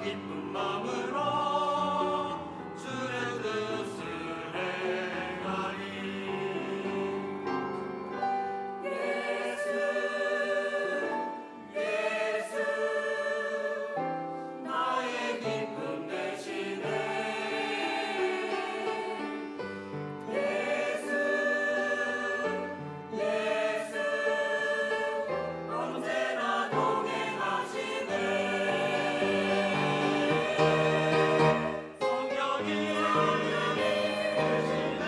기쁜 마음으로 주의 뜻을 행하리. 예수 예수 나의 기쁨 되시네. 예수 예수 언제나 동행하시네. 성령이 되시네.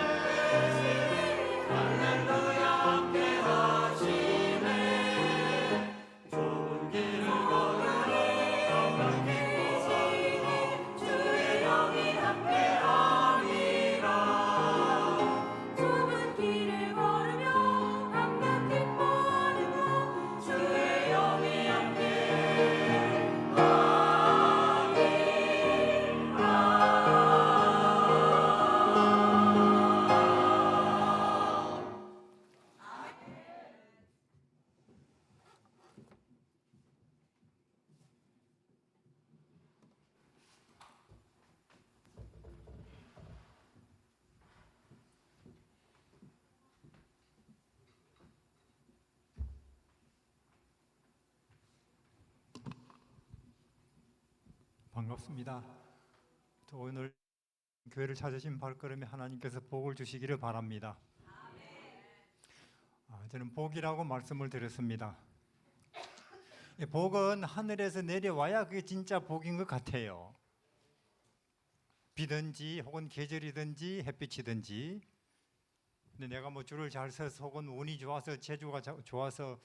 할렐루야 함께 하시네. 좁은 길을 걸으니 항상 기뻐하고 주의 영이 함께 하리라. 좁은 길을 걸으며 함께 기뻐하는 것 주의 영이 함께 반갑습니다. 또 오늘 교회를 찾으신 발걸음에 하나님께서 복을 주시기를 바랍니다. 저는 복이라고 말씀을 드렸습니다. 이 복은 하늘에서 내려와야 그게 진짜 복인 것 같아요. 비든지 혹은 계절이든지 햇빛이든지. 근데 내가 뭐 줄을 잘 서서 혹은 운이 좋아서 재주가 좋아서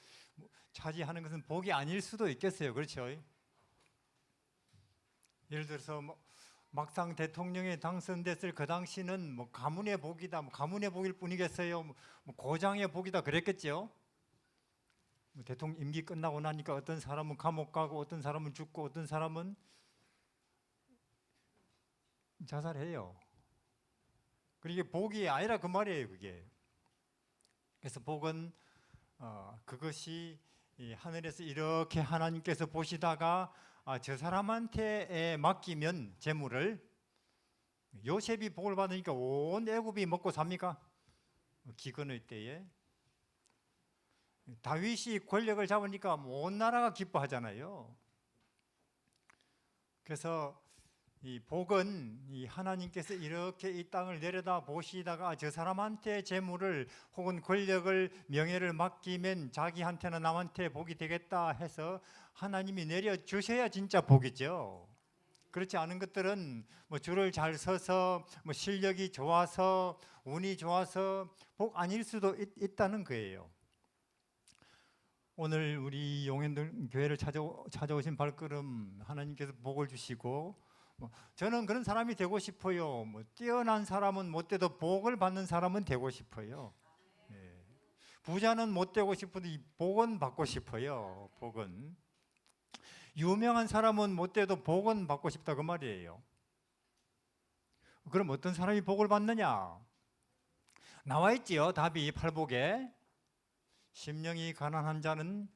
차지하는 것은 복이 아닐 수도 있겠어요. 그렇죠? 예를 들어서 막상 대통령에 당선됐을 그 당시는 뭐 가문의 복이다, 뭐 가문의 복일 뿐이겠어요. 뭐 고장의 복이다 그랬겠죠. 뭐 대통령 임기 끝나고 나니까 어떤 사람은 감옥 가고 어떤 사람은 죽고 어떤 사람은 자살해요. 그게 복이 아니라 그 말이에요, 그게. 그래서 복은 그것이 이 하늘에서 이렇게 하나님께서 보시다가 저 사람한테 맡기면 재물을, 요셉이 복을 받으니까 온 애굽이 먹고 삽니까? 기근의 때에. 다윗이 권력을 잡으니까 온 나라가 기뻐하잖아요. 그래서 이 복은 이 하나님께서 이렇게 이 땅을 내려다 보시다가 저 사람한테 재물을 혹은 권력을 명예를 맡기면 자기한테나 남한테 복이 되겠다 해서 하나님이 내려 주셔야 진짜 복이죠. 그렇지 않은 것들은 뭐 줄을 잘 서서 뭐 실력이 좋아서 운이 좋아서 복 아닐 수도 있다는 거예요. 오늘 우리 용현들 교회를 찾아오신 발걸음 하나님께서 복을 주시고, 저는 그런 사람이 되고 싶어요. 뛰어난 사람은 못 돼도 복을 받는 사람은 되고 싶어요. 예. 부자는 못 되고 싶어도 이 복은 받고 싶어요. 복은. 유명한 사람은 못 돼도 복은 받고 싶다 그 말이에요. 그럼 어떤 사람이 복을 받느냐? 나와 있지요. 답이 팔복에. 심령이 가난한 자는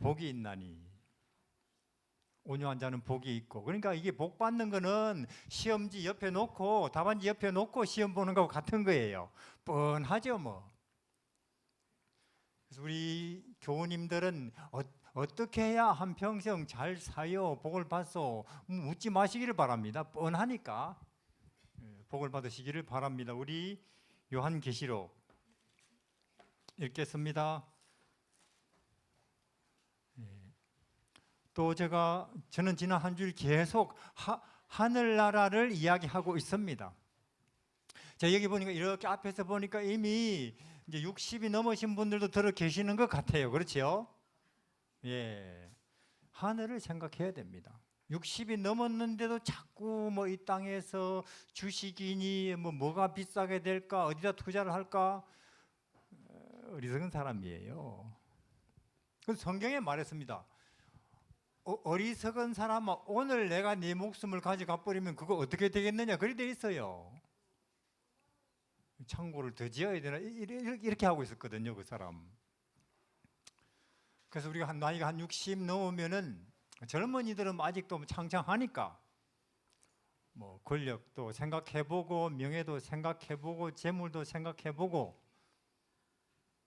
복이 있나니 온유한 자는 복이 있고. 그러니까 이게 복 받는 거는 시험지 옆에 놓고 답안지 옆에 놓고 시험 보는 거하고 같은 거예요. 뻔하죠 뭐. 그래서 우리 교우님들은 어떻게 해야 한평생 잘 사요, 복을 받소, 묻지 마시기를 바랍니다. 뻔하니까 복을 받으시기를 바랍니다. 우리 요한계시록 읽겠습니다. 또 저는 지난 한 주일 계속 하늘나라를 이야기하고 있습니다. 자, 여기 보니까 이렇게 앞에서 보니까 이미 이제 60이 넘으신 분들도 들어 계시는 것 같아요. 그렇죠? 예. 하늘을 생각해야 됩니다. 60이 넘었는데도 자꾸 뭐 이 땅에서 주식이니 뭐가 비싸게 될까, 어디다 투자를 할까, 어리석은 사람이에요. 그래서 성경에 말했습니다. 어리석은 사람아, 오늘 내가 네 목숨을 가져가 버리면 그거 어떻게 되겠느냐, 그리 돼 있어요. 창고를 더 지어야 되나 이렇게 하고 있었거든요, 그 사람. 그래서 우리가 나이가 한 60 넘으면은 젊은이들은 아직도 창창하니까 뭐 권력도 생각해보고 명예도 생각해보고 재물도 생각해보고,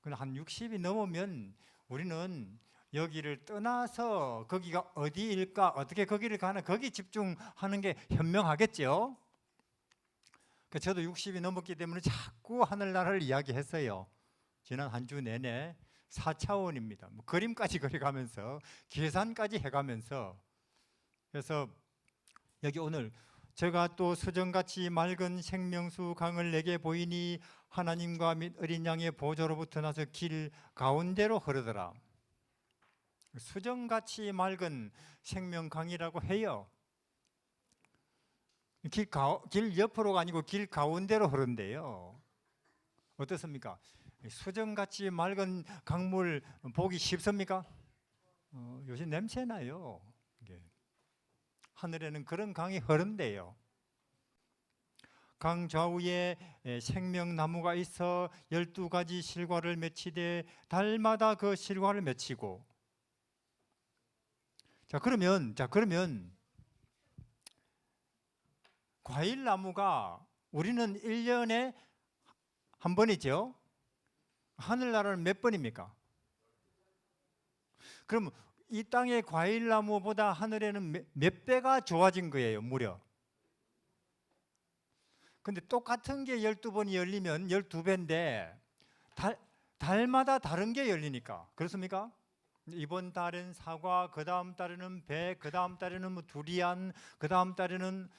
근데 한 60이 넘으면 우리는 여기를 떠나서 거기가 어디일까, 어떻게 거기를 가나, 거기 집중하는 게 현명하겠죠. 저도 60이 넘었기 때문에 자꾸 하늘나라를 이야기했어요. 지난 한 주 내내 4차원입니다. 뭐 그림까지 그려가면서 계산까지 해가면서. 그래서 여기 오늘 제가 또 수정같이 맑은 생명수 강을 내게 보이니 하나님과 및 어린 양의 보좌로부터 나서 길 가운데로 흐르더라. 수정같이 맑은 생명강이라고 해요. 길 옆으로가 아니고 길 가운데로 흐른대요. 어떻습니까? 수정같이 맑은 강물 보기 쉽습니까? 요즘 냄새나요. 하늘에는 그런 강이 흐른대요. 강 좌우에 생명나무가 있어 12가지 실과를 맺히되 달마다 그 실과를 맺히고. 자 그러면 과일나무가 우리는 1년에 한 번이죠. 하늘나라는 몇 번입니까? 그럼 이 땅의 과일나무보다 하늘에는 몇 배가 좋아진 거예요, 무려. 근데 똑같은 게 12번이 열리면 12배인데 달마다 다른 게 열리니까. 그렇습니까? 이번 달엔 사과, 그 다음 달에는 배, 그 다음 달에는 뭐 두리안, 그 다음 달에는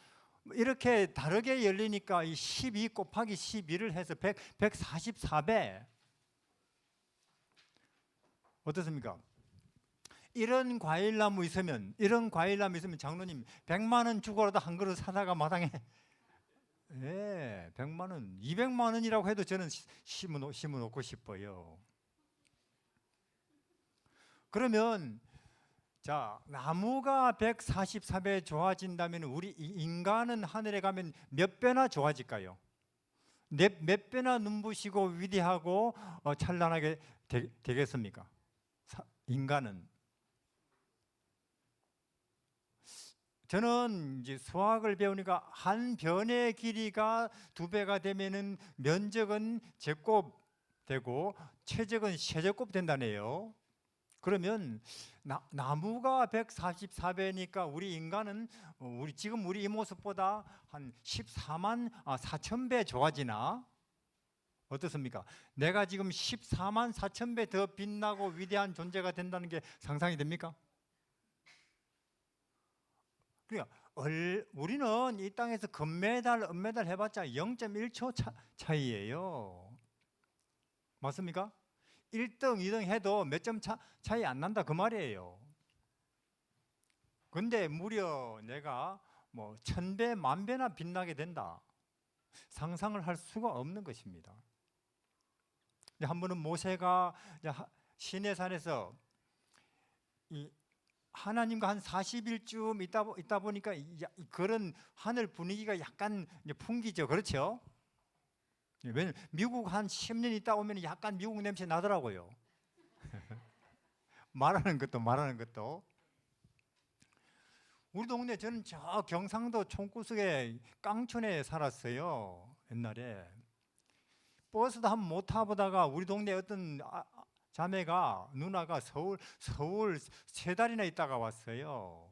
이렇게 다르게 열리니까 이 12 곱하기 12를 해서 144배. 어떻습니까? 이런 과일나무 있으면 장로님 100만 원 주고라도 한 그릇 사다가 마당에 100만 원, 200만 원이라고 해도 저는 심어놓고 싶어요. 그러면 자, 나무가 144배 좋아진다면 우리 인간은 하늘에 가면 몇 배나 좋아질까요? 몇 배나 눈부시고 위대하고 찬란하게 되겠습니까? 인간은. 저는 이제 수학을 배우니까 한 변의 길이가 2배가 되면은 면적은 제곱 되고 최적은 세제곱 된다네요. 그러면 나무가 144배니까 우리 인간은 지금 우리 이 모습보다 한 14만 4천 배 좋아지나? 어떻습니까? 내가 지금 14만 4천 배 더 빛나고 위대한 존재가 된다는 게 상상이 됩니까? 그러니까 우리는 이 땅에서 금메달, 은메달 해봤자 0.1초 차이예요. 맞습니까? 1등, 2등 해도 몇 점 차이 안 난다 그 말이에요. 근데 무려 내가 뭐 1000배, 10,000배나 빛나게 된다. 상상을 할 수가 없는 것입니다. 한 번은 모세가 시내산에서 하나님과 한 40일쯤 있다 보니까 그런 하늘 분위기가 약간 풍기죠. 그렇죠? 왜냐면 미국 한 10년 있다 오면 약간 미국 냄새 나더라고요. 말하는 것도. 우리 동네, 저는 저 경상도 총구석에 깡촌에 살았어요. 옛날에 버스도 한 번 못 타보다가 우리 동네 어떤 자매가, 누나가 서울 3달이나 있다가 왔어요.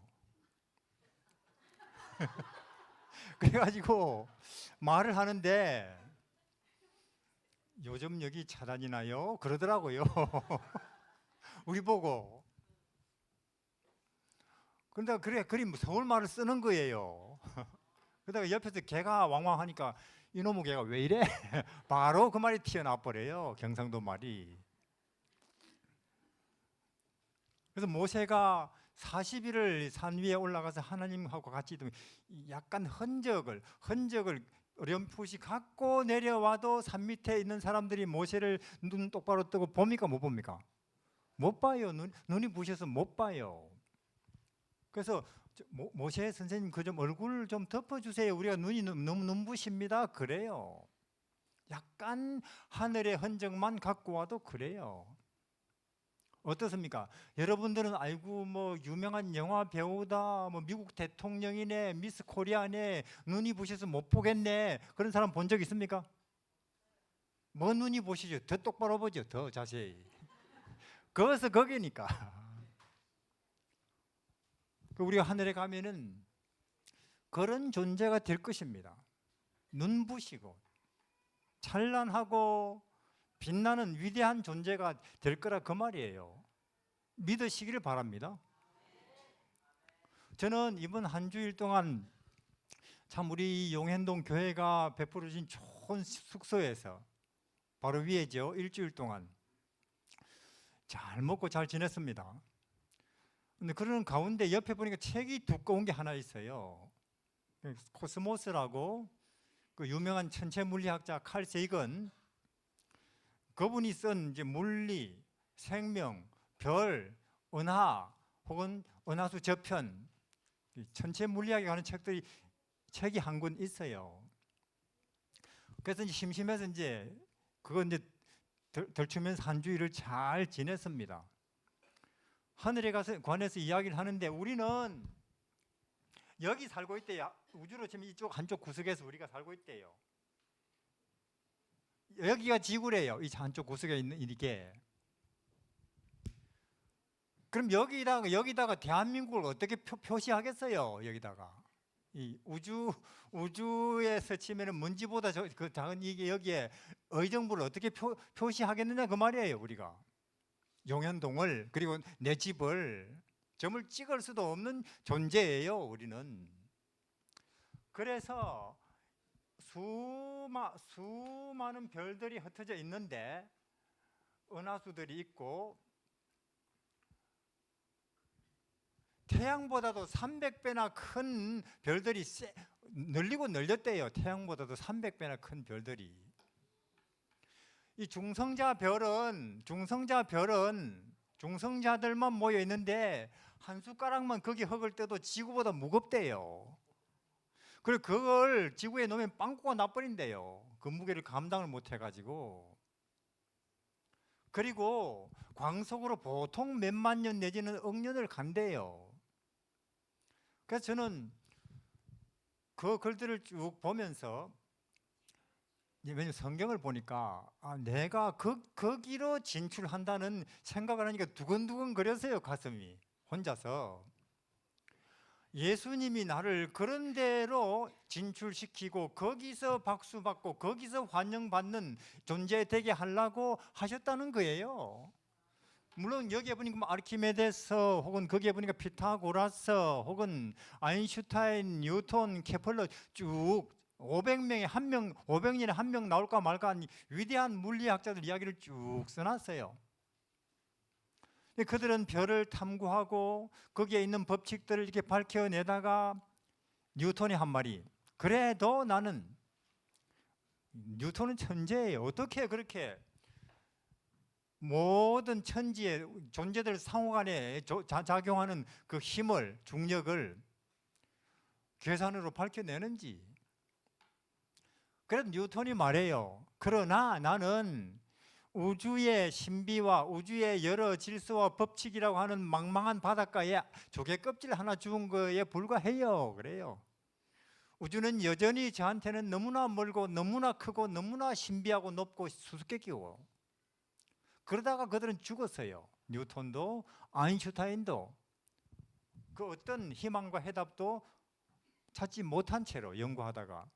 그래가지고 말을 하는데 요즘 여기 차 다니나요? 그러더라고요. 우리 보고. 그러다가 그리 서울 말을 쓰는 거예요. 그러다가 옆에서 개가 왕왕하니까 이놈의 개가 왜 이래? 바로 그 말이 튀어나와 버려요. 경상도 말이. 그래서 모세가 40일을 산 위에 올라가서 하나님하고 같이 약간 흔적을 어렴풋이 갖고 내려와도 산 밑에 있는 사람들이 모세를 눈 똑바로 뜨고 봅니까? 못 봅니까? 못 봐요. 눈이 부셔서 못 봐요. 그래서 모세 선생님 그 좀 얼굴 좀 덮어주세요. 우리가 눈이 너무 눈부십니다. 그래요. 약간 하늘의 흔적만 갖고 와도 그래요. 어떻습니까? 여러분들은 아이고 뭐 유명한 영화 배우다, 뭐 미국 대통령이네, 미스 코리아네, 눈이 부셔서 못 보겠네, 그런 사람 본 적 있습니까? 뭐 눈이 보시죠? 더 똑바로 보죠. 더 자세히. 거기서 거기니까. 우리가 하늘에 가면은 그런 존재가 될 것입니다. 눈부시고 찬란하고 빛나는 위대한 존재가 될 거라 그 말이에요. 믿으시기를 바랍니다. 저는 이번 한 주일 동안 참 우리 용현동 교회가 베풀어 주신 좋은 숙소에서 바로 위에죠. 일주일 동안 잘 먹고 잘 지냈습니다. 근데 그러는 가운데 옆에 보니까 책이 두꺼운 게 하나 있어요. 코스모스라고 그 유명한 천체 물리학자 칼 세이건, 그분이 쓴 이제 물리, 생명, 별, 은하 혹은 은하수 저편, 천체 물리학에 관한 책이 한 권 있어요. 그래서 이제 심심해서 이제 그거 이제 덜추면서 한 주일을 잘 지냈습니다. 하늘에 관해서 이야기를 하는데 우리는 여기 살고 있대요. 우주로 지금 이쪽 한쪽 구석에서 우리가 살고 있대요. 여기가 지구래요. 이 한쪽 구석에 있는 이게. 그럼 여기다가 대한민국을 어떻게 표시하겠어요? 여기다가 이 우주에서 치면은 먼지보다 그 작은 이게 여기에 의정부를 어떻게 표시하겠느냐 그 말이에요. 우리가 용현동을, 그리고 내 집을 점을 찍을 수도 없는 존재예요. 우리는. 그래서 수많은 별들이 흩어져 있는데 은하수들이 있고 태양보다도 300배나 큰 별들이 널리고 널렸대요. 태양보다도 300배나 큰 별들이. 이 중성자들만 모여 있는데 한 숟가락만 거기 흙을 떠도 지구보다 무겁대요. 그리고 그걸 지구에 놓으면 빵꾸가 나버린대요. 그 무게를 감당을 못 해가지고. 그리고 광속으로 보통 몇만 년 내지는 억 년을 간대요. 그래서 저는 그 글들을 쭉 보면서, 왜냐면 성경을 보니까 내가 거기로 진출한다는 생각을 하니까 두근두근 거렸어요. 가슴이 혼자서. 예수님이 나를 그런 데로 진출시키고 거기서 박수받고 거기서 환영받는 존재 되게 하려고 하셨다는 거예요. 물론 여기에 보니까 아르키메데스, 혹은 거기에 보니까 피타고라스, 혹은 아인슈타인, 뉴턴, 케플러 쭉 500년에 한 명 나올까 말까 한 위대한 물리학자들 이야기를 쭉 써놨어요. 그들은 별을 탐구하고 거기에 있는 법칙들을 이렇게 밝혀내다가 뉴턴이 한 말이, 그래도 나는, 뉴턴은 천재예요. 어떻게 그렇게 모든 천지의 존재들 상호간에 작용하는 그 힘을, 중력을 계산으로 밝혀내는지. 그래서 뉴턴이 말해요. 그러나 나는 우주의 신비와 우주의 여러 질서와 법칙이라고 하는 망망한 바닷가에 조개 껍질 하나 주운 거에 불과해요. 그래요. 우주는 여전히 저한테는 너무나 멀고 너무나 크고 너무나 신비하고 높고 수수께끼고. 그러다가 그들은 죽었어요. 뉴턴도 아인슈타인도 그 어떤 희망과 해답도 찾지 못한 채로 연구하다가.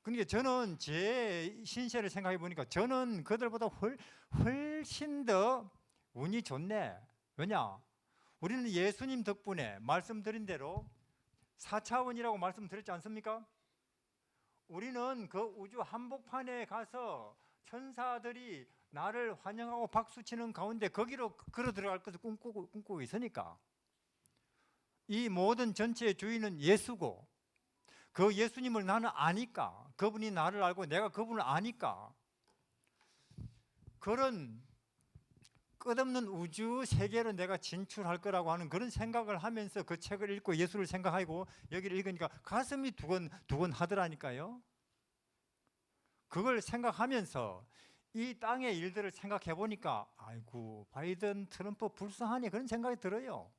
그러니까 저는 제 신세를 생각해 보니까 저는 그들보다 훨씬 더 운이 좋네. 왜냐? 우리는 예수님 덕분에 말씀드린 대로 4차원이라고 말씀드렸지 않습니까? 우리는 그 우주 한복판에 가서 천사들이 나를 환영하고 박수치는 가운데 거기로 걸어 들어갈 것을 꿈꾸고 있으니까. 이 모든 전체의 주인은 예수고, 그 예수님을 나는 아니까, 그분이 나를 알고 내가 그분을 아니까, 그런 끝없는 우주 세계로 내가 진출할 거라고 하는 그런 생각을 하면서 그 책을 읽고 예수를 생각하고 여기를 읽으니까 가슴이 두근두근 하더라니까요. 그걸 생각하면서 이 땅의 일들을 생각해 보니까 아이고 바이든 트럼프 불쌍하니 그런 생각이 들어요.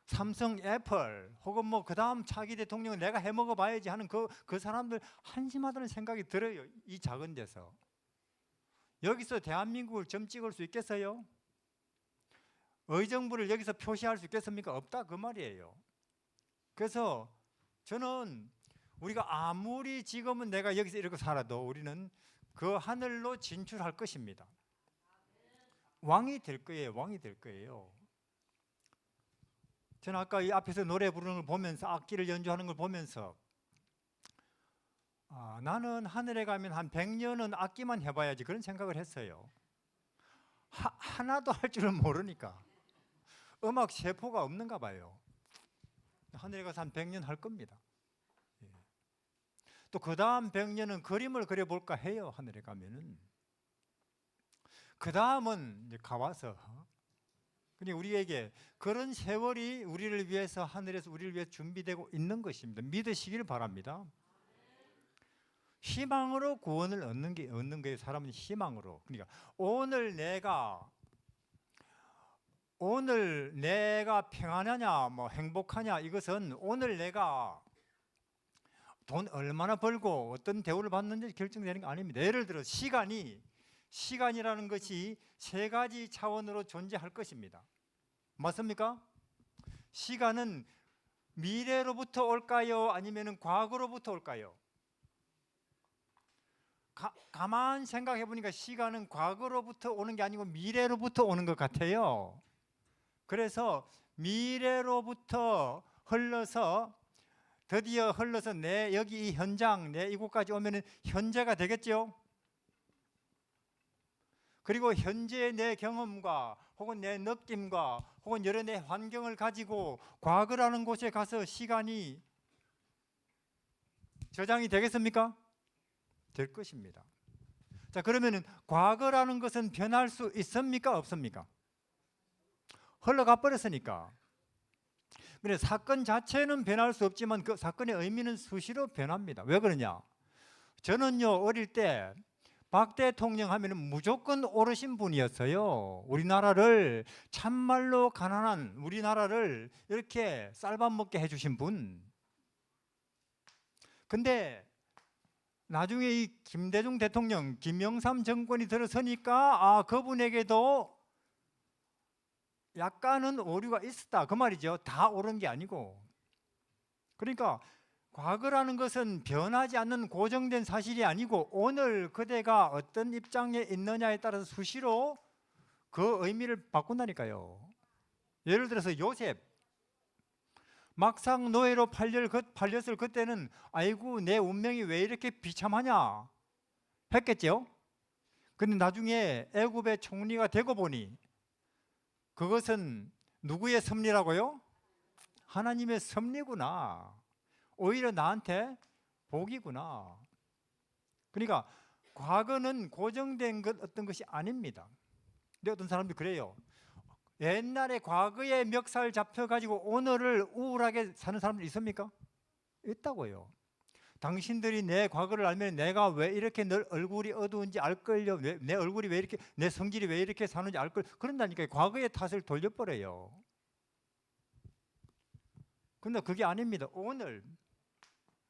삼성 애플 혹은 뭐 그 다음 차기 대통령은 내가 해먹어 봐야지 하는 그 사람들 한심하다는 생각이 들어요. 이 작은 데서 여기서 대한민국을 점 찍을 수 있겠어요? 의정부를 여기서 표시할 수 있겠습니까? 없다 그 말이에요. 그래서 저는 우리가 아무리 지금은 내가 여기서 이렇게 살아도 우리는 그 하늘로 진출할 것입니다. 왕이 될 거예요. 왕이 될 거예요. 저는 아까 이 앞에서 노래 부르는 걸 보면서 악기를 연주하는 걸 보면서 나는 하늘에 가면 한 100년은 악기만 해봐야지 그런 생각을 했어요. 하나도 할 줄은 모르니까 음악 세포가 없는가 봐요. 하늘에 가서 한 100년 할 겁니다. 또 그 다음 100년은 그림을 그려볼까 해요. 하늘에 가면은 그 다음은 이제 가와서 그러니까 우리에게 그런 세월이 우리를 위해서 하늘에서 우리를 위해 준비되고 있는 것입니다. 믿으시길 바랍니다. 희망으로 구원을 얻는 거예요. 사람은 희망으로. 그러니까 오늘 내가 평안하냐 뭐 행복하냐 이것은 오늘 내가 돈 얼마나 벌고 어떤 대우를 받는지 결정되는 게 아닙니다. 예를 들어 시간이라는 것이 세 가지 차원으로 존재할 것입니다. 맞습니까? 시간은 미래로부터 올까요? 아니면 과거로부터 올까요? 가만 생각해 보니까 시간은 과거로부터 오는 게 아니고 미래로부터 오는 것 같아요. 그래서 미래로부터 드디어 흘러서 내 여기 이 현장, 내 이곳까지 오면은 현재가 되겠죠. 그리고 현재의 내 경험과 혹은 내 느낌과 혹은 여러 내 환경을 가지고 과거라는 곳에 가서 시간이 저장이 되겠습니까? 될 것입니다. 자, 그러면은 과거라는 것은 변할 수 있습니까? 없습니까? 흘러가 버렸으니까. 그래 사건 자체는 변할 수 없지만 그 사건의 의미는 수시로 변합니다. 왜 그러냐? 저는요 어릴 때 박 대통령 하면은 무조건 옳으신 분이었어요. 우리나라를 참말로 가난한 우리나라를 이렇게 쌀밥 먹게 해주신 분. 근데 나중에 이 김대중 대통령, 김영삼 정권이 들어서니까 그분에게도 약간은 오류가 있었다 그 말이죠. 다 옳은 게 아니고. 그러니까 과거라는 것은 변하지 않는 고정된 사실이 아니고 오늘 그대가 어떤 입장에 있느냐에 따라서 수시로 그 의미를 바꾼다니까요. 예를 들어서 요셉 막상 노예로 팔렸을 그때는 아이고 내 운명이 왜 이렇게 비참하냐 했겠죠. 근데 나중에 애굽의 총리가 되고 보니 그것은 누구의 섭리라고요? 하나님의 섭리구나. 오히려 나한테 복이구나. 그러니까 과거는 고정된 어떤 것이 아닙니다. 근데 어떤 사람들이 그래요. 옛날에 과거의 멱살 잡혀가지고 오늘을 우울하게 사는 사람들 있습니까? 있다고요. 당신들이 내 과거를 알면 내가 왜 이렇게 늘 얼굴이 어두운지 알걸요. 내 얼굴이 왜 이렇게 내 성질이 왜 이렇게 사는지 알걸. 그런다니까요. 과거의 탓을 돌려버려요. 근데 그게 아닙니다. 오늘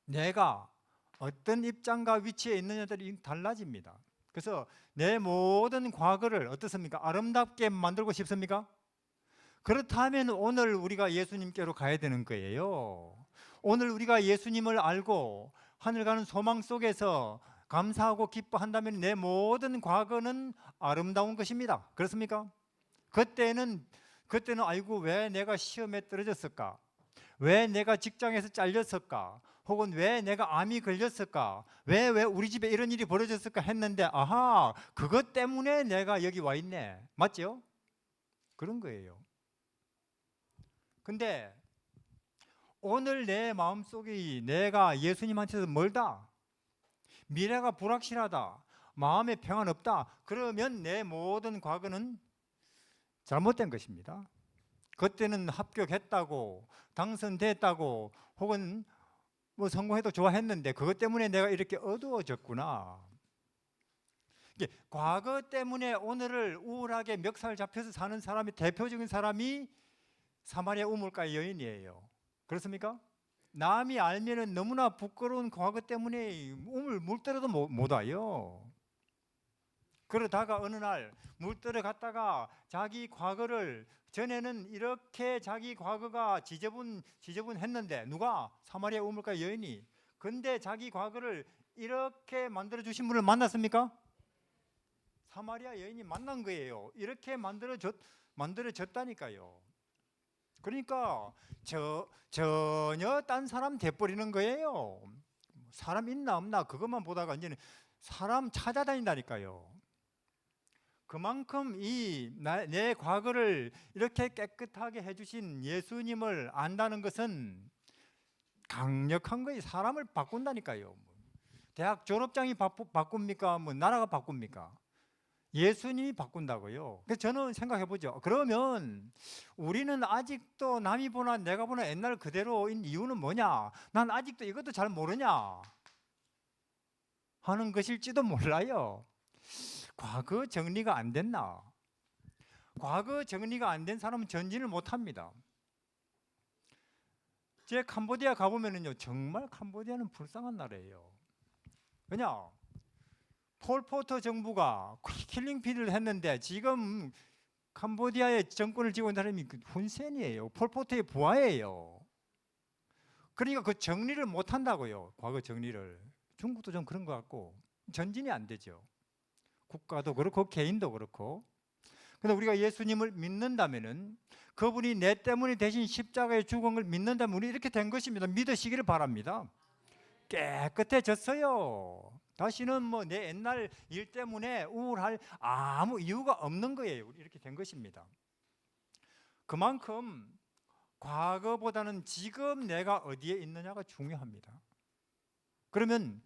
내가 어떤 입장과 위치에 있느냐에 따라 달라집니다. 그래서 내 모든 과거를 어떻습니까? 아름답게 만들고 싶습니까? 그렇다면 오늘 우리가 예수님께로 가야 되는 거예요. 오늘 우리가 예수님을 알고 하늘 가는 소망 속에서 감사하고 기뻐한다면 내 모든 과거는 아름다운 것입니다. 그렇습니까? 그때는 아이고 왜 내가 시험에 떨어졌을까? 왜 내가 직장에서 잘렸을까? 혹은 왜 내가 암이 걸렸을까? 왜 우리 집에 이런 일이 벌어졌을까 했는데 그것 때문에 내가 여기 와 있네. 맞죠? 그런 거예요. 근데 오늘 내 마음속이 내가 예수님한테서 멀다, 미래가 불확실하다, 마음에 평안 없다, 그러면 내 모든 과거는 잘못된 것입니다. 그때는 합격했다고 당선됐다고 혹은 뭐 성공해도 좋아했는데 그것 때문에 내가 이렇게 어두워졌구나. 과거 때문에 오늘을 우울하게 멱살 잡혀서 사는 사람이 대표적인 사람이 사마리아 우물가의 여인이에요. 그렇습니까? 남이 알면은 너무나 부끄러운 과거 때문에 우물 물들어도 못 와요. 그러다가 어느 날 물들어 갔다가 자기 과거를 전에는 이렇게 자기 과거가 지저분했는데 누가? 사마리아 우물가 여인이. 근데 자기 과거를 이렇게 만들어 주신 분을 만났습니까? 사마리아 여인이 만난 거예요. 이렇게 만들어졌다니까요. 그러니까 전혀 딴 사람 돼버리는 거예요. 사람 있나 없나 그것만 보다가 이제는 사람 찾아다닌다니까요. 그만큼 내 과거를 이렇게 깨끗하게 해주신 예수님을 안다는 것은 강력한 거예요. 사람을 바꾼다니까요. 대학 졸업장이 바꿉니까? 뭐 나라가 바꿉니까? 예수님이 바꾼다고요. 그래서 저는 생각해 보죠. 그러면 우리는 아직도 남이 보나 내가 보나 옛날 그대로인 이유는 뭐냐? 난 아직도 이것도 잘 모르냐? 하는 것일지도 몰라요. 과거 정리가 안 됐나? 과거 정리가 안 된 사람은 전진을 못 합니다. 제 캄보디아 가보면은요, 정말 캄보디아는 불쌍한 나라예요. 왜냐? 폴포트 정부가 킬링피드를 했는데 지금 캄보디아의 정권을 쥐고 있는 사람이 훈센이에요. 폴포트의 부하예요. 그러니까 그 정리를 못 한다고요. 과거 정리를. 중국도 좀 그런 것 같고 전진이 안 되죠. 국가도 그렇고 개인도 그렇고. 근데 우리가 예수님을 믿는다면은 그분이 내 때문에 대신 십자가에 죽은 걸 믿는다면 우리 이렇게 된 것입니다. 믿으시기를 바랍니다. 깨끗해졌어요. 다시는 뭐 내 옛날 일 때문에 우울할 아무 이유가 없는 거예요. 이렇게 된 것입니다. 그만큼 과거보다는 지금 내가 어디에 있느냐가 중요합니다. 그러면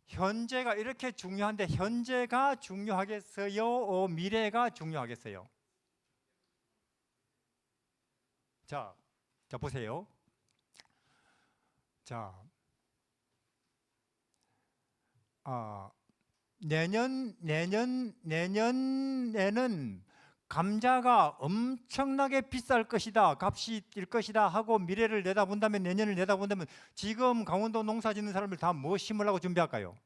현재가 이렇게 중요한데 현재가 중요하겠어요? 미래가 중요하겠어요? 자 보세요. 자, 내년에는 감자가 엄청나게 비쌀 것이다, 값이 뛸 것이다 하고 미래를 내다본다면, 내년을 내다본다면 지금 강원도 농사 짓는 사람들 다 뭐 심으려고 준비할까요?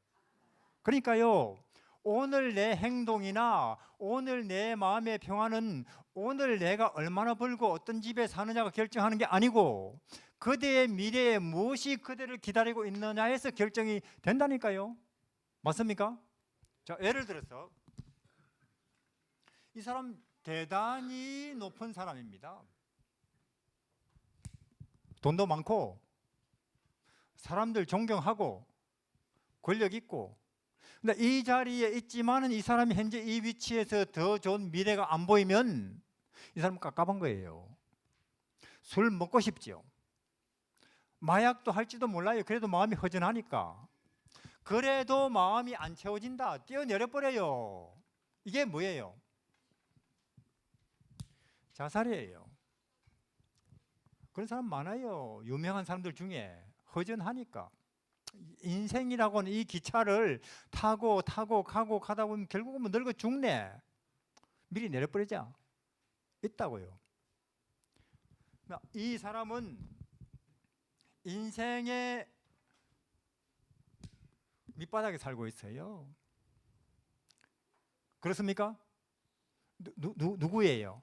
그러니까요, 오늘 내 행동이나 오늘 내 마음의 평안은 오늘 내가 얼마나 벌고 어떤 집에 사느냐가 결정하는 게 아니고 그대의 미래에 무엇이 그대를 기다리고 있느냐에서 결정이 된다니까요. 맞습니까? 자, 예를 들어서 이 사람 대단히 높은 사람입니다. 돈도 많고 사람들 존경하고 권력 있고. 근데 이 자리에 있지만은 이 사람이 현재 이 위치에서 더 좋은 미래가 안 보이면 이 사람은 깝깝한 거예요. 술 먹고 싶죠. 마약도 할지도 몰라요. 그래도 마음이 허전하니까. 그래도 마음이 안 채워진다. 뛰어내려버려요. 이게 뭐예요? 자살이에요. 그런 사람 많아요. 유명한 사람들 중에. 허전하니까. 인생이라고는 이 기차를 타고 가고 가다 보면 결국은 늙어 죽네. 미리 내려버리자. 있다고요. 이 사람은 인생의 밑바닥에 살고 있어요. 그렇습니까? 누구예요?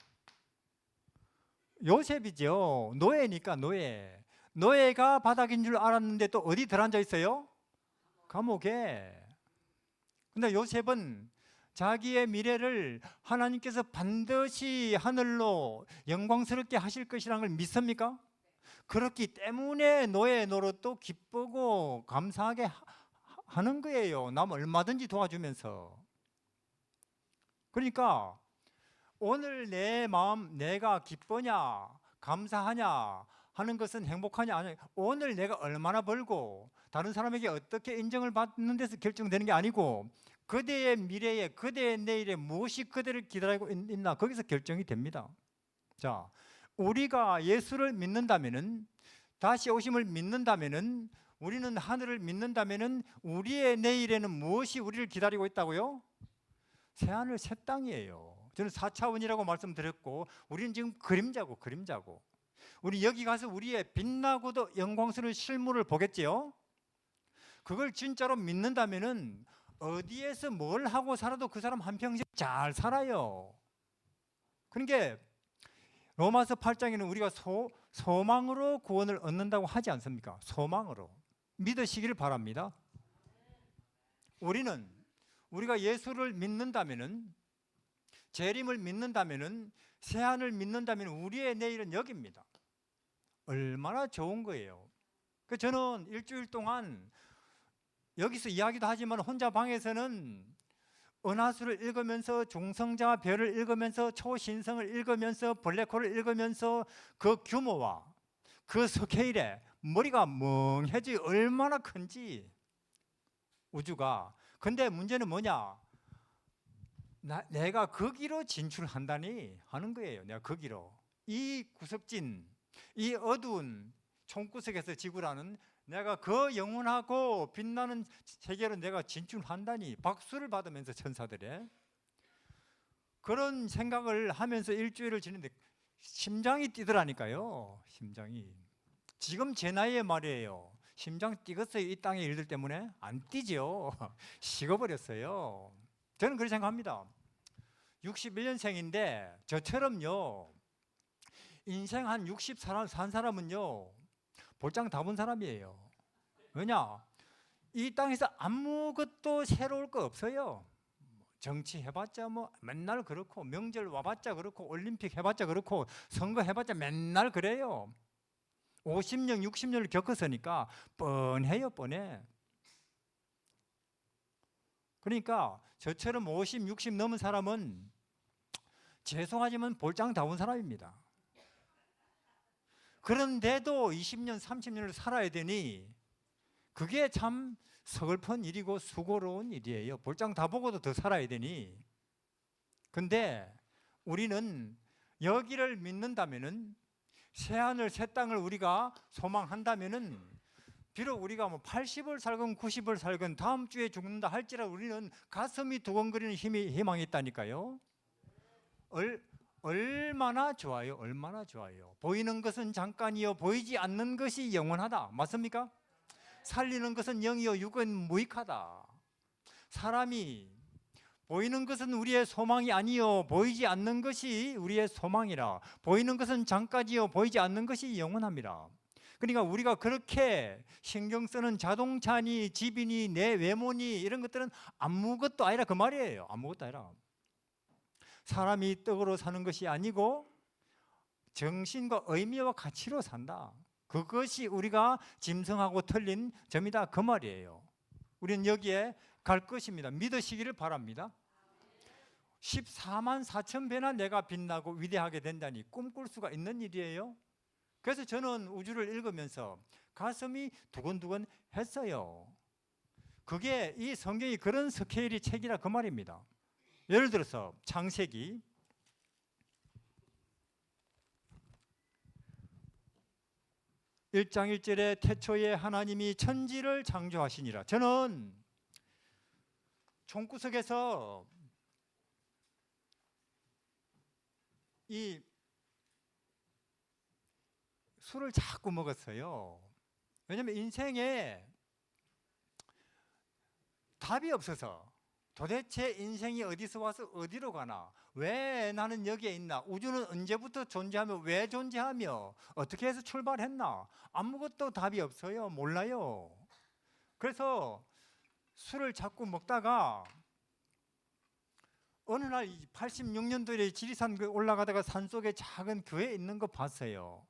요셉이죠. 노예니까 노예. 노예가 바닥인 줄 알았는데 또 어디 들어앉아 있어요? 감옥에. 근데 요셉은 자기의 미래를 하나님께서 반드시 하늘로 영광스럽게 하실 것이라는 걸 믿습니까? 그렇기 때문에 노예 노릇도 기쁘고 감사하게 하는 거예요. 남 얼마든지 도와주면서. 그러니까 오늘 내 마음 내가 기쁘냐 감사하냐 하는 것은 행복하냐 아니냐, 오늘 내가 얼마나 벌고 다른 사람에게 어떻게 인정을 받는 데서 결정되는 게 아니고 그대의 미래에 그대의 내일에 무엇이 그대를 기다리고 있나 거기서 결정이 됩니다. 자, 우리가 예수를 믿는다면은, 다시 오심을 믿는다면은 우리는 하늘을 믿는다면은 우리의 내일에는 무엇이 우리를 기다리고 있다고요? 새하늘 새 땅이에요. 저는 4차원이라고 말씀드렸고, 우리는 지금 그림자고. 우리 여기 가서 우리의 빛나고도 영광스러운 실물을 보겠지요. 그걸 진짜로 믿는다면은 어디에서 뭘 하고 살아도 그 사람 한평생 잘 살아요. 그러니까 로마서 8장에는 우리가 소망으로 구원을 얻는다고 하지 않습니까? 소망으로 믿으시기를 바랍니다. 우리가 예수를 믿는다면은, 재림을 믿는다면은, 새하늘 믿는다면 우리의 내일은 여기입니다. 얼마나 좋은 거예요. 저는 일주일 동안 여기서 이야기도 하지만 혼자 방에서는 은하수를 읽으면서 중성자와 별을 읽으면서 초신성을 읽으면서 블랙홀을 읽으면서 그 규모와 그 스케일에 머리가 멍해지 얼마나 큰지 우주가. 근데 문제는 뭐냐? 내가 거기로 진출한다니 하는 거예요. 내가 거기로, 이 구석진, 이 어두운 총구석에서 지구라는 내가 그 영원하고 빛나는 세계로 내가 진출한다니 박수를 받으면서 천사들의 그런 생각을 하면서 일주일을 지냈는데 심장이 뛰더라니까요. 심장이. 지금 제 나이에 말이에요. 심장 뛰겠어요? 이 땅의 일들 때문에? 안 뛰죠. 식어버렸어요. 저는 그렇게 생각합니다. 61년생인데 저처럼요, 인생 한 60 산 사람은요 볼장 다 본 사람이에요. 왜냐? 이 땅에서 아무것도 새로울 거 없어요. 정치 해봤자 뭐 맨날 그렇고, 명절 와봤자 그렇고, 올림픽 해봤자 그렇고, 선거 해봤자 맨날 그래요. 50년 60년을 겪었으니까 뻔해요. 뻔해. 그러니까 저처럼 50, 60 넘은 사람은 죄송하지만 볼장 다 본 사람입니다. 그런데도 20년 30년을 살아야 되니 그게 참 서글픈 일이고 수고로운 일이에요. 볼장 다 보고도 더 살아야 되니. 근데 우리는 여기를 믿는다면은, 새하늘 새 땅을 우리가 소망한다면은, 비록 우리가 뭐 80을 살건 90을 살건 다음 주에 죽는다 할지라도 우리는 가슴이 두근거리는 희망이 있다니까요. 얼마나 좋아요. 얼마나 좋아요. 보이는 것은 잠깐이요 보이지 않는 것이 영원하다. 맞습니까? 살리는 것은 영이요 육은 무익하다. 사람이 보이는 것은 우리의 소망이 아니요 보이지 않는 것이 우리의 소망이라. 보이는 것은 잠깐이요 보이지 않는 것이 영원합니다. 그러니까 우리가 그렇게 신경 쓰는 자동차니 집이니 내 외모니 이런 것들은 아무것도 아니라 그 말이에요. 아무것도 아니라. 사람이 떡으로 사는 것이 아니고 정신과 의미와 가치로 산다. 그것이 우리가 짐승하고 틀린 점이다. 그 말이에요. 우리는 여기에 갈 것입니다. 믿으시기를 바랍니다. 14만 4천 배나 내가 빛나고 위대하게 된다니 꿈꿀 수가 있는 일이에요. 그래서 저는 우주를 읽으면서 가슴이 두근두근 했어요. 그게 이 성경이 그런 스케일의 책이라 그 말입니다. 예를 들어서 창세기 1장 1절에 태초에 하나님이 천지를 창조하시니라. 저는 총구석에서 이 술을 자꾸 먹었어요. 왜냐하면 인생에 답이 없어서, 도대체 인생이 어디서 와서 어디로 가나, 왜 나는 여기에 있나, 우주는 언제부터 존재하며 왜 존재하며 어떻게 해서 출발했나, 아무것도 답이 없어요. 몰라요. 그래서 술을 자꾸 먹다가 어느 날 86년도에 지리산 올라가다가 산속에 작은 교회 있는 거 봤어요.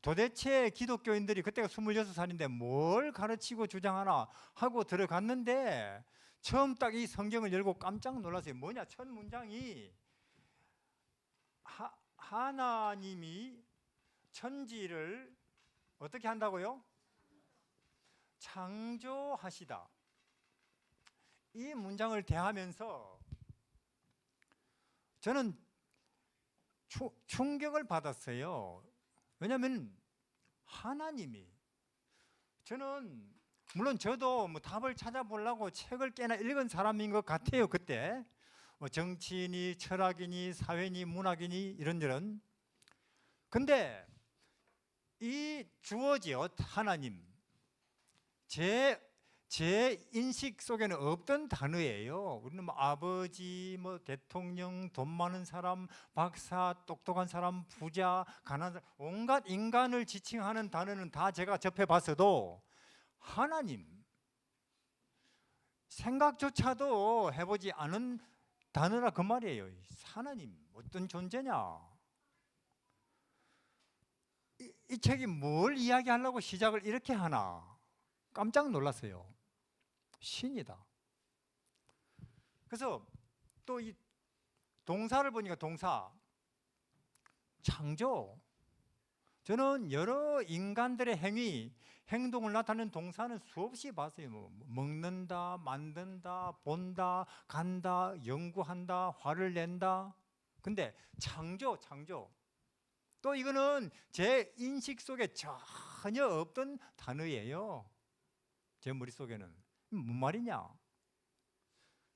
도대체 기독교인들이, 그때가 26살인데 뭘 가르치고 주장하나 하고 들어갔는데 처음 딱 이 성경을 열고 깜짝 놀랐어요. 뭐냐? 첫 문장이 하나님이 천지를 어떻게 한다고요? 창조하시다. 이 문장을 대하면서 저는 충격을 받았어요. 왜냐하면 하나님이 저는 물론 저도 뭐 답을 찾아보려고 책을 꽤나 읽은 사람인 것 같아요. 그때 뭐 정치인이 철학이니 사회니 문학이니 이런저런. 근데 이 주어지어 하나님 제 인식 속에는 없던 단어예요. 우리는 뭐 아버지, 뭐 대통령, 돈 많은 사람, 박사, 똑똑한 사람, 부자, 가난한 사람, 온갖 인간을 지칭하는 단어는 다 제가 접해봤어도 하나님 생각조차도 해보지 않은 단어라 그 말이에요. 하나님 어떤 존재냐? 이 책이 뭘 이야기하려고 시작을 이렇게 하나 깜짝 놀랐어요. 신이다. 그래서 또 이 동사를 보니까 동사 창조. 저는 여러 인간들의 행동을 나타내는 동사는 수없이 봤어요. 뭐 먹는다, 만든다, 본다, 간다, 연구한다, 화를 낸다. 근데 창조. 또 이거는 제 인식 속에 전혀 없던 단어예요. 제 머릿속에는. 뭔 말이냐?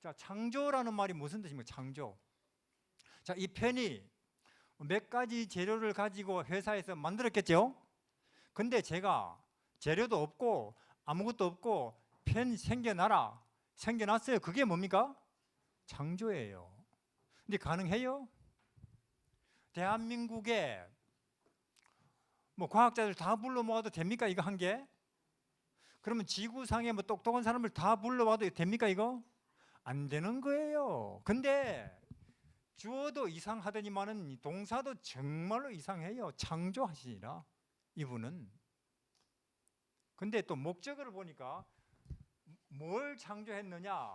자, 창조라는 말이 무슨 뜻입니까? 창조. 자, 이 펜이 몇 가지 재료를 가지고 회사에서 만들었겠죠? 근데 제가 재료도 없고 아무것도 없고 펜 생겨났어요. 그게 뭡니까? 창조예요. 근데 가능해요? 대한민국에 뭐 과학자들 다 불러 모아도 됩니까? 이거 한 개? 그러면 지구상에 뭐 똑똑한 사람을 다 불러와도 됩니까? 이거? 안 되는 거예요. 근데 주어도 이상하더니만은 동사도 정말로 이상해요. 창조하시니라 이분은. 근데 또 목적어를 보니까 뭘 창조했느냐?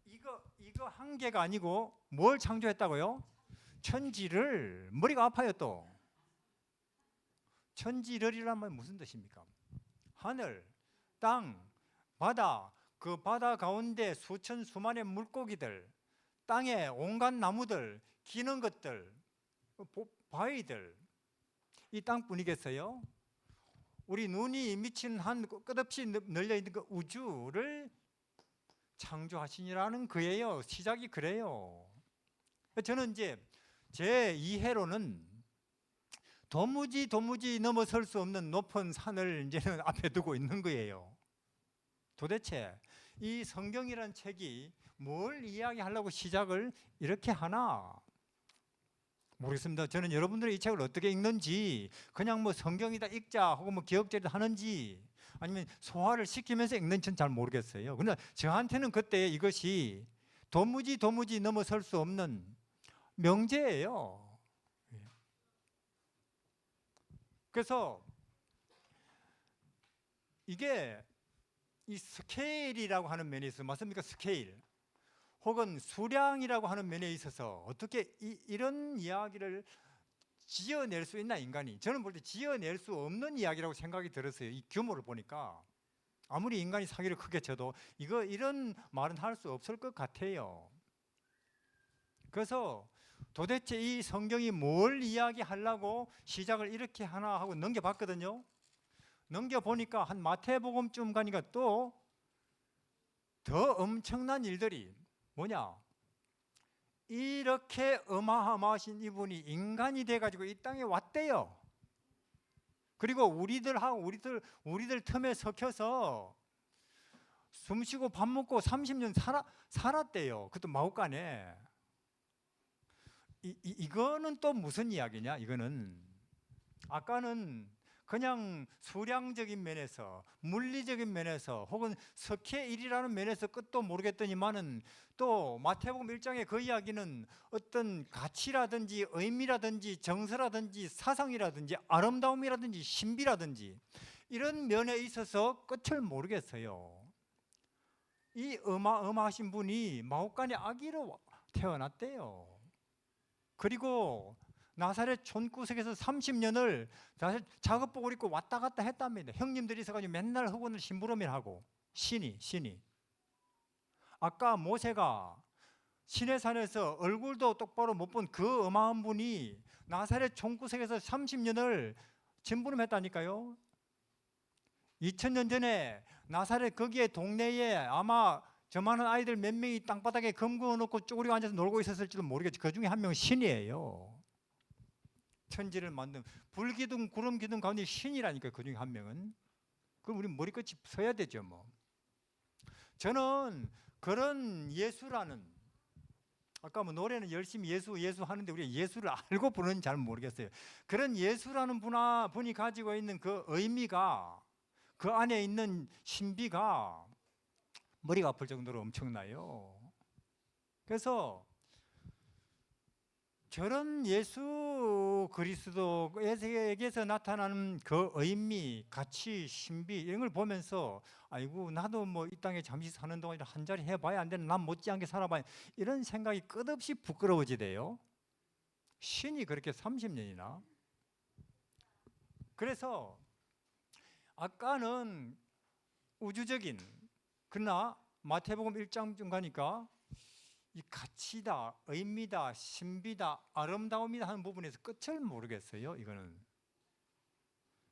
이거 한 개가 아니고 뭘 창조했다고요? 천지를. 머리가 아파요. 또 천지를이란 말 무슨 뜻입니까? 하늘, 땅, 바다, 그 바다 가운데 수천 수만의 물고기들, 땅에 온갖 나무들, 기는 것들, 바위들, 이 땅뿐이겠어요? 우리 눈이 미친 한 끝없이 널려있는 그 우주를 창조하시니라는 거예요. 시작이 그래요. 저는 이제 제 이해로는 도무지 넘어설 수 없는 높은 산을 이제는 앞에 두고 있는 거예요. 도대체 이 성경이라는 책이 뭘 이야기하려고 시작을 이렇게 하나 모르겠습니다. 저는 여러분들이 이 책을 어떻게 읽는지, 그냥 뭐 성경이다 읽자 하고 뭐 기억제를 하는지, 아니면 소화를 시키면서 읽는지는 잘 모르겠어요. 그러나 저한테는 그때 이것이 도무지 넘어설 수 없는 명제예요. 그래서 이게 이 스케일이라고 하는 면에 있어서 맞습니까? 스케일 혹은 수량이라고 하는 면에 있어서 어떻게 이런 이야기를 지어낼 수 있나 인간이. 저는 볼 때 지어낼 수 없는 이야기라고 생각이 들었어요. 이 규모를 보니까 아무리 인간이 사기를 크게 쳐도 이런 말은 할 수 없을 것 같아요. 그래서 도대체 이 성경이 뭘 이야기하려고 시작을 이렇게 하나 하고 넘겨봤거든요. 넘겨보니까 한 마태복음쯤 가니까 또 더 엄청난 일들이 뭐냐? 이렇게 어마어마하신 이분이 인간이 돼가지고 이 땅에 왔대요. 그리고 우리들 틈에 섞여서 숨쉬고 밥 먹고 30년 살았대요. 그것도 마구간에. 이거는 또 무슨 이야기냐? 이거는 아까는 그냥 수량적인 면에서, 물리적인 면에서, 혹은 석회일이라는 면에서 끝도 모르겠더니만은 또 마태복음 1장의 그 이야기는 어떤 가치라든지 의미라든지 정서라든지 사상이라든지 아름다움이라든지 신비라든지 이런 면에 있어서 끝을 모르겠어요. 이 어마어마하신 분이 마옥간의 아기로 태어났대요. 그리고 나사렛 촌구석에서 30년을 작업복을 입고 왔다 갔다 했답니다. 형님들이 있어가지고 맨날 흑원을 심부름을 신이. 아까 모세가 시내산에서 얼굴도 똑바로 못 본 그 어마한 분이 나사렛 촌구석에서 30년을 심부름했다니까요. 2000년 전에 나사렛 거기에 동네에 아마 저만한 아이들 몇 명이 땅바닥에 검 그어놓고 쪼그리고 앉아서 놀고 있었을지도 모르겠지. 그 중에 한 명은 신이에요. 천지를 만든 불기둥 구름기둥 가운데 신이라니까. 그 중에 한 명은. 그럼 우리 머리끝이 서야 되죠 뭐. 저는 그런 예수라는, 아까 뭐 노래는 열심히 예수 하는데 우리가 예수를 알고 부르는지 잘 모르겠어요. 그런 예수라는 분이 가지고 있는 그 의미가, 그 안에 있는 신비가 머리가 아플 정도로 엄청나요. 그래서 저런 예수 그리스도에게서 나타나는 그 의미, 가치, 신비 이런 걸 보면서 아이고 나도 뭐 이 땅에 잠시 사는 동안 한 자리 해봐야 안 되나, 난 못지않게 살아봐야, 이런 생각이 끝없이 부끄러워지대요. 신이 그렇게 30년이나. 그래서 아까는 우주적인, 그러나 마태복음 1장 가니까 이 가치다, 의미다, 신비다, 아름다움이다 하는 부분에서 끝을 모르겠어요. 이거는.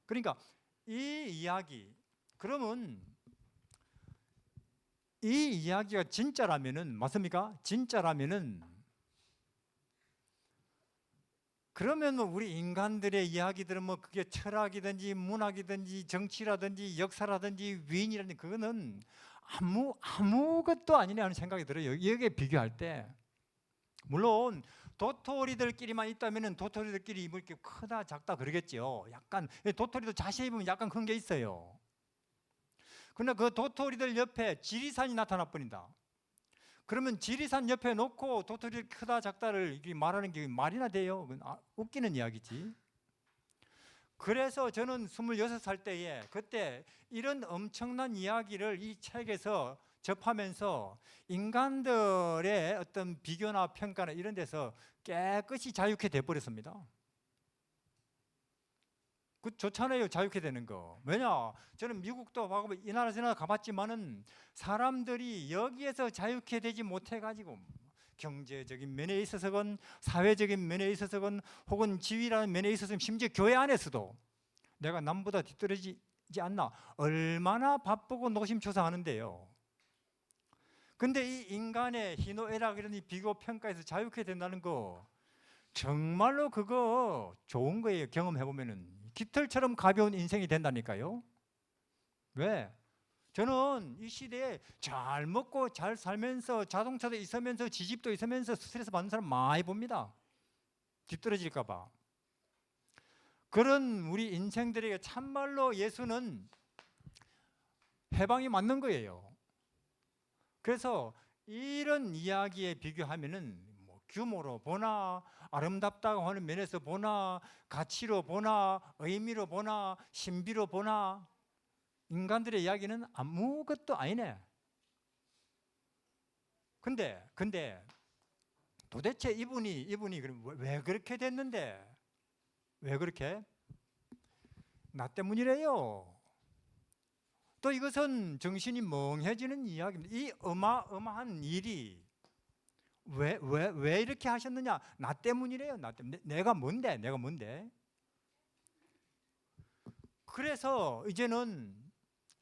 그러니까 이 이야기, 그러면 이 이야기가 진짜라면은, 맞습니까? 진짜라면은, 그러면 우리 인간들의 이야기들은 뭐 그게 철학이든지 문학이든지 정치라든지 역사라든지 위인이라든지 그거는 아무것도 아니네 하는 생각이 들어요. 여기에 비교할 때. 물론 도토리들끼리만 있다면 도토리들끼리 뭐 이렇게 크다 작다 그러겠죠. 약간 도토리도 자세히 보면 약간 큰 게 있어요. 그러나 그 도토리들 옆에 지리산이 나타나 버린다. 그러면 지리산 옆에 놓고 도토리 크다 작다를 말하는 게 말이나 돼요? 웃기는 이야기지. 그래서 저는 26살 때에 그때 이런 엄청난 이야기를 이 책에서 접하면서 인간들의 어떤 비교나 평가나 이런 데서 깨끗이 자유케 돼버렸습니다. 그 좋잖아요, 자유케 되는 거. 왜냐? 저는 미국도 가고 이 나라 저 나라 가봤지만은 사람들이 여기에서 자유케 되지 못해가지고 경제적인 면에 있어서건 사회적인 면에 있어서건 혹은 지위라는 면에 있어서건 심지어 교회 안에서도 내가 남보다 뒤떨어지지 않나, 얼마나 바쁘고 노심초사하는데요. 근데 이 인간의 희노애락 이런 이 비교 평가에서 자유케 된다는 거 정말로 그거 좋은 거예요. 경험해보면은 깃털처럼 가벼운 인생이 된다니까요. 왜? 저는 이 시대에 잘 먹고 잘 살면서 자동차도 있으면서 지집도 있으면서 스트레스 받는 사람 많이 봅니다. 뒤떨어질까 봐. 그런 우리 인생들에게 참말로 예수는 해방이 맞는 거예요. 그래서 이런 이야기에 비교하면은 뭐 규모로 보나 아름답다고 하는 면에서 보나 가치로 보나 의미로 보나 신비로 보나 인간들의 이야기는 아무것도 아니네. 근데 도대체 이분이 그럼 왜 그렇게 됐는데? 왜 그렇게? 나 때문이래요. 또 이것은 정신이 멍해지는 이야기입니다. 이 어마어마한 일이 왜 이렇게 하셨느냐? 나 때문이래요. 나 때문에. 내가 뭔데? 그래서 이제는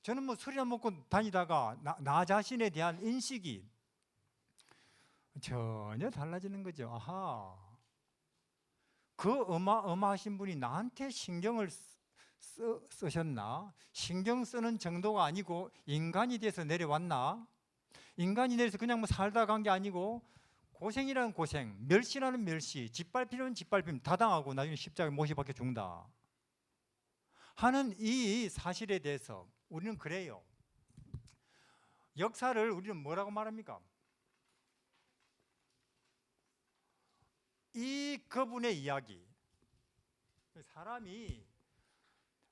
저는 뭐 술이나 먹고 다니다가 나 자신에 대한 인식이 전혀 달라지는 거죠. 아하, 그 어마어마하신 분이 나한테 신경을 쓰셨나? 신경 쓰는 정도가 아니고 인간이 돼서 내려왔나? 인간이 내려서 그냥 뭐 살다 간 게 아니고 고생이라는 고생, 멸시라는 멸시, 짓밟히는 짓밟힘 다 당하고 나중에 십자가에 못이 박혀 죽는다 하는 이 사실에 대해서 우리는 그래요. 역사를 우리는 뭐라고 말합니까? 이 그분의 이야기. 사람이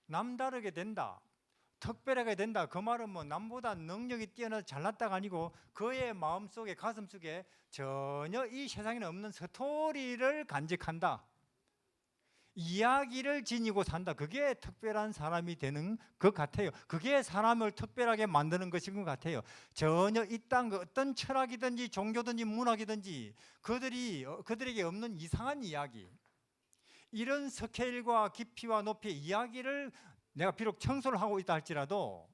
남다르게 된다, 특별하게 된다, 그 말은 뭐 남보다 능력이 뛰어나서 잘났다가 아니고 그의 마음속에 가슴속에 전혀 이 세상에는 없는 스토리를 간직한다, 이야기를 지니고 산다. 그게 특별한 사람이 되는 것 같아요. 그게 사람을 특별하게 만드는 것인 것 같아요. 전혀 이 땅 어떤 철학이든지 종교든지 문학이든지 그들에게 없는 이상한 이야기, 이런 스케일과 깊이와 높이의 이야기를 내가 비록 청소를 하고 있다 할지라도,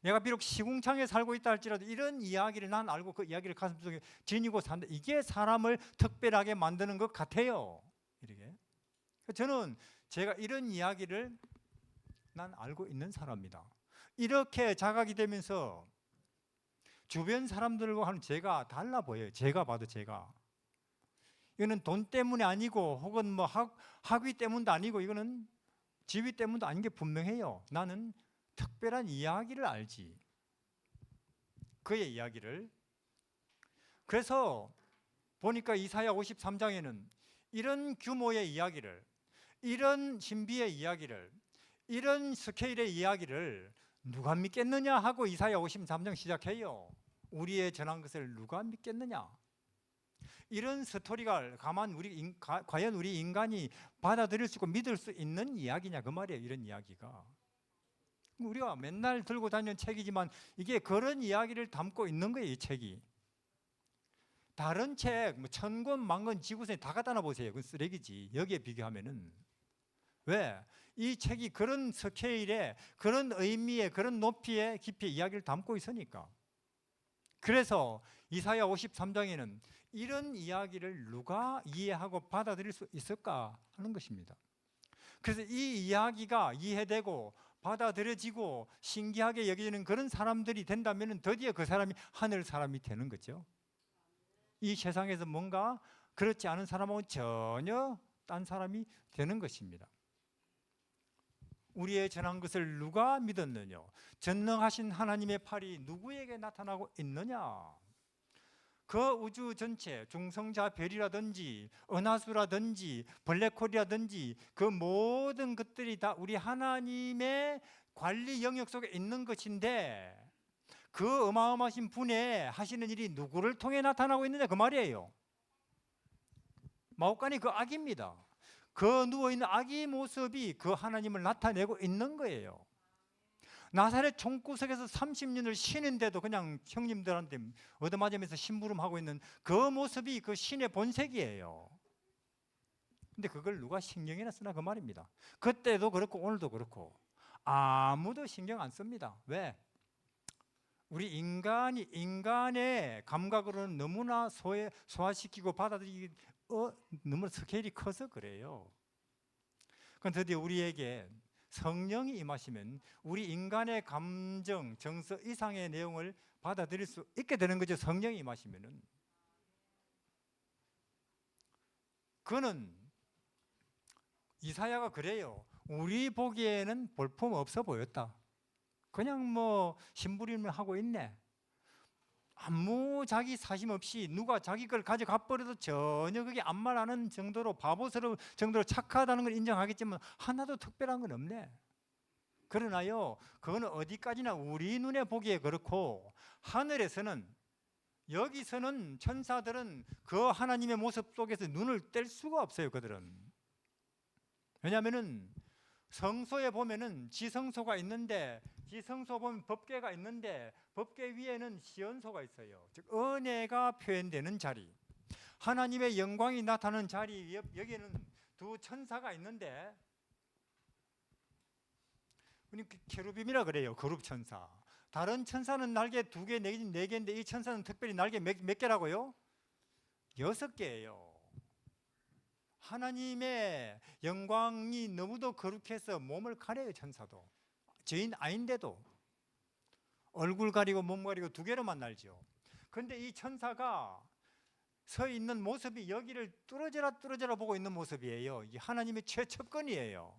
내가 비록 시궁창에 살고 있다 할지라도 이런 이야기를 난 알고 그 이야기를 가슴속에 지니고 산다. 이게 사람을 특별하게 만드는 것 같아요. 이렇게. 저는 제가 이런 이야기를 난 알고 있는 사람입니다. 이렇게 자각이 되면서 주변 사람들과 하는 제가 달라 보여요. 제가 봐도 제가. 이거는 돈 때문에 아니고 혹은 뭐 학위 때문도 아니고 이거는 지위 때문도 아닌 게 분명해요. 나는 특별한 이야기를 알지. 그의 이야기를. 그래서 보니까 이사야 53장에는 이런 규모의 이야기를, 이런 신비의 이야기를, 이런 스케일의 이야기를 누가 믿겠느냐 하고 이사야 53장 시작해요. 우리의 전한 것을 누가 믿겠느냐. 이런 스토리가 과연 우리 인간이 받아들일 수 있고 믿을 수 있는 이야기냐 그 말이에요. 이런 이야기가 우리가 맨날 들고 다니는 책이지만 이게 그런 이야기를 담고 있는 거예요. 이 책이. 다른 책, 뭐 1000권, 10,000권 지구상에 다 갖다 놔보세요. 그건 쓰레기지. 여기에 비교하면은. 왜? 이 책이 그런 스케일에, 그런 의미에, 그런 높이에 깊이 이야기를 담고 있으니까. 그래서 이사야 53장에는 이런 이야기를 누가 이해하고 받아들일 수 있을까 하는 것입니다. 그래서 이 이야기가 이해되고 받아들여지고 신기하게 여겨지는 그런 사람들이 된다면 드디어 그 사람이 하늘 사람이 되는 거죠. 이 세상에서 뭔가 그렇지 않은 사람하고는 전혀 딴 사람이 되는 것입니다. 우리의 전한 것을 누가 믿었느냐? 전능하신 하나님의 팔이 누구에게 나타나고 있느냐? 그 우주 전체, 중성자 별이라든지 은하수라든지 블랙홀이라든지 그 모든 것들이 다 우리 하나님의 관리 영역 속에 있는 것인데 그 어마어마하신 분의 하시는 일이 누구를 통해 나타나고 있느냐 그 말이에요. 마옥간이 그 악입니다. 그 누워있는 악의 모습이 그 하나님을 나타내고 있는 거예요. 나사렛 총구석에서 30년을 쉬는데도 그냥 형님들한테 얻어맞으면서 심부름하고 있는 그 모습이 그 신의 본색이에요. 근데 그걸 누가 신경이나 쓰나 그 말입니다. 그때도 그렇고 오늘도 그렇고 아무도 신경 안 씁니다. 왜? 우리 인간이 인간의 감각으로는 너무나 소화시키고 받아들이기 너무 스케일이 커서 그래요. 그런데 드디어 우리에게 성령이 임하시면 우리 인간의 감정, 정서 이상의 내용을 받아들일 수 있게 되는 거죠. 성령이 임하시면은. 그는 이사야가 그래요. 우리 보기에는 볼품 없어 보였다. 그냥 뭐 심부름을 하고 있네. 아무 자기 사심 없이 누가 자기 걸 가져가 버려도 전혀 그게 안 말하는 정도로 바보스러울 정도로 착하다는 걸 인정하겠지만 하나도 특별한 건 없네. 그러나요, 그거는 어디까지나 우리 눈에 보기에 그렇고 하늘에서는 여기서는 천사들은 그 하나님의 모습 속에서 눈을 뗄 수가 없어요. 그들은. 왜냐하면은 성소에 보면은 지성소가 있는데 지성소 보면 법궤가 있는데 법궤 위에는 시온소가 있어요. 즉 은혜가 표현되는 자리, 하나님의 영광이 나타나는 자리. 여기에는 두 천사가 있는데 우리 케루빔이라 그래요. 거룩 천사. 다른 천사는 날개 2개, 4개인데 이 천사는 특별히 날개 몇 개라고요? 6개예요. 하나님의 영광이 너무도 거룩해서 몸을 가려요. 천사도 죄인 아닌데도 얼굴 가리고 몸 가리고 2개로만 날죠. 그런데 이 천사가 서 있는 모습이 여기를 뚫어져라 보고 있는 모습이에요. 이게 하나님의 최측근이에요.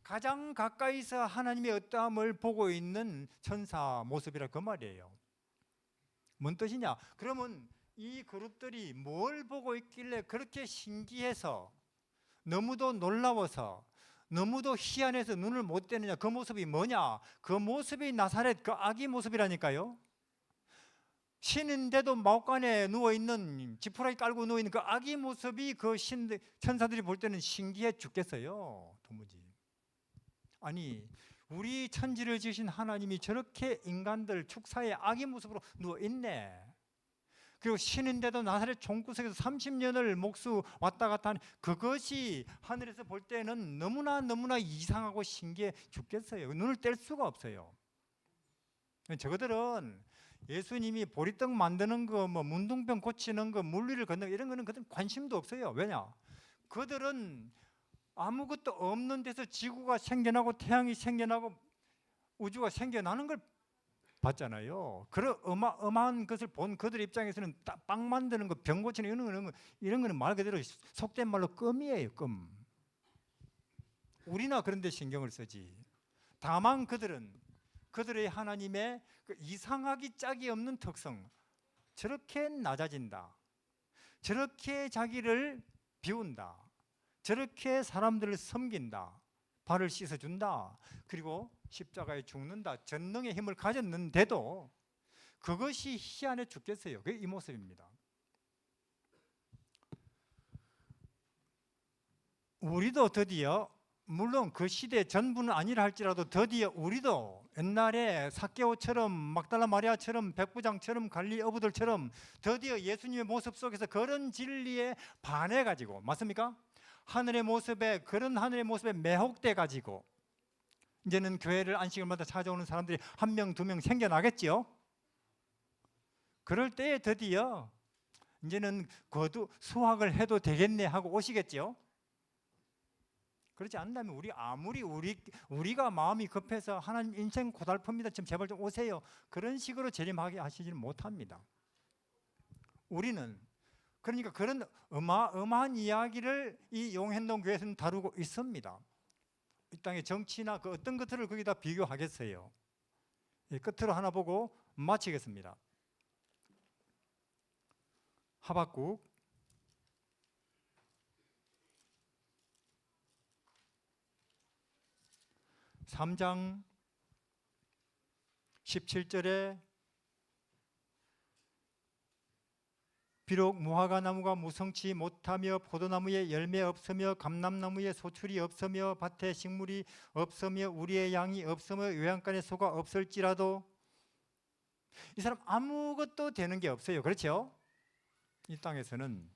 가장 가까이서 하나님의 어떠함을 보고 있는 천사 모습이라 그 말이에요. 뭔 뜻이냐? 그러면 이 그룹들이 뭘 보고 있길래 그렇게 신기해서 너무도 놀라워서 너무도 희한해서 눈을 못 떼느냐? 그 모습이 뭐냐? 그 모습이 나사렛 그 아기 모습이라니까요. 쉬는데도 마옥간에 누워있는, 지푸라기 깔고 누워있는 그 아기 모습이 그 천사들이 볼 때는 신기해 죽겠어요. 도무지. 아니, 우리 천지를 지으신 하나님이 저렇게 인간들 축사의 아기 모습으로 누워있네. 그리고 신인데도 나사렛 종구석에서 30년을 목수 왔다 갔다 하는 그것이 하늘에서 볼 때는 너무나 이상하고 신기해 죽겠어요. 눈을 뗄 수가 없어요. 저거들은 예수님이 보리떡 만드는 거, 뭐 문둥병 고치는 거, 물리를 걷는 거 이런 거는 그들은 관심도 없어요. 왜냐? 그들은 아무것도 없는 데서 지구가 생겨나고 태양이 생겨나고 우주가 생겨나는 걸 봤잖아요. 그런 어마어마한 것을 본 그들 입장에서는 빵 만드는 거, 병 고치는 이런 거는 말 그대로 속된 말로 껌이에요. 껌. 우리나 그런 데 신경을 쓰지. 다만 그들의 하나님의 그 이상하기 짝이 없는 특성, 저렇게 낮아진다, 저렇게 자기를 비운다, 저렇게 사람들을 섬긴다, 발을 씻어준다, 그리고 십자가에 죽는다, 전능의 힘을 가졌는데도 그것이 희한해 죽겠어요. 그게 이 모습입니다. 우리도 드디어, 물론 그 시대 전부는 아니라 할지라도 드디어 우리도 옛날에 삭개오처럼 막달라 마리아처럼 백부장처럼 갈릴리 어부들처럼 드디어 예수님의 모습 속에서 그런 진리에 반해가지고, 맞습니까? 그런 하늘의 모습에 매혹돼 가지고 이제는 교회를 안식일마다 찾아오는 사람들이 1명, 2명 생겨나겠지요. 그럴 때에 드디어 이제는 거두 수학을 해도 되겠네 하고 오시겠지요. 그렇지 않다면 우리가 마음이 급해서 하나님 인생 고달픕니다, 좀 제발 좀 오세요, 그런 식으로 재림하게 하시지는 못합니다. 우리는 그러니까 그런 어마어마한 이야기를 이 용현동 교회에서는 다루고 있습니다. 이 땅의 정치나 그 어떤 것들을 거기다 비교하겠어요. 끝으로 하나 보고 마치겠습니다. 하박국 3장 17절에 비록 무화과 나무가 무성치 못하며 포도나무에 열매 없으며 감람나무에 소출이 없으며 밭에 식물이 없으며 우리의 양이 없으며 외양간에 소가 없을지라도, 이 사람 아무것도 되는 게 없어요. 그렇죠? 이 땅에서는.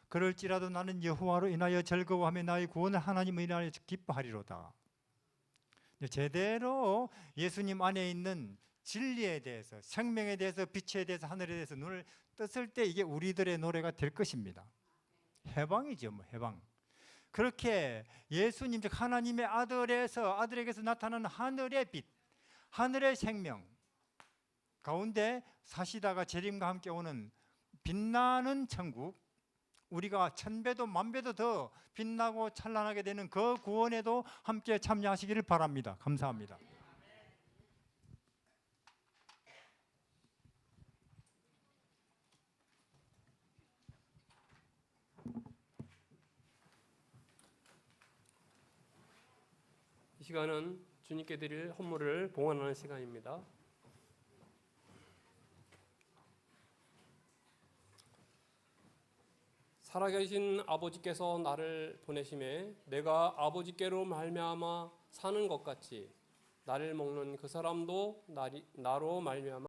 그럴지라도 나는 여호와로 인하여 즐거워하며 나의 구원을 하나님을 인하여 기뻐하리로다. 제대로 예수님 안에 있는 진리에 대해서, 생명에 대해서, 빛에 대해서, 하늘에 대해서 눈을 떴을 때 이게 우리들의 노래가 될 것입니다. 해방이죠, 뭐 해방. 그렇게 예수님 즉 하나님의 아들에게서 나타나는 하늘의 빛, 하늘의 생명 가운데 사시다가 재림과 함께 오는 빛나는 천국, 우리가 1000배도 10,000배도 더 빛나고 찬란하게 되는 그 구원에도 함께 참여하시기를 바랍니다. 감사합니다. 이 시간은 주님께 드릴 헌물을 봉헌하는 시간입니다. 살아계신 아버지께서 나를 보내심에 내가 아버지께로 말미암아 사는 것 같이 나를 먹는 그 사람도 나로 말미암아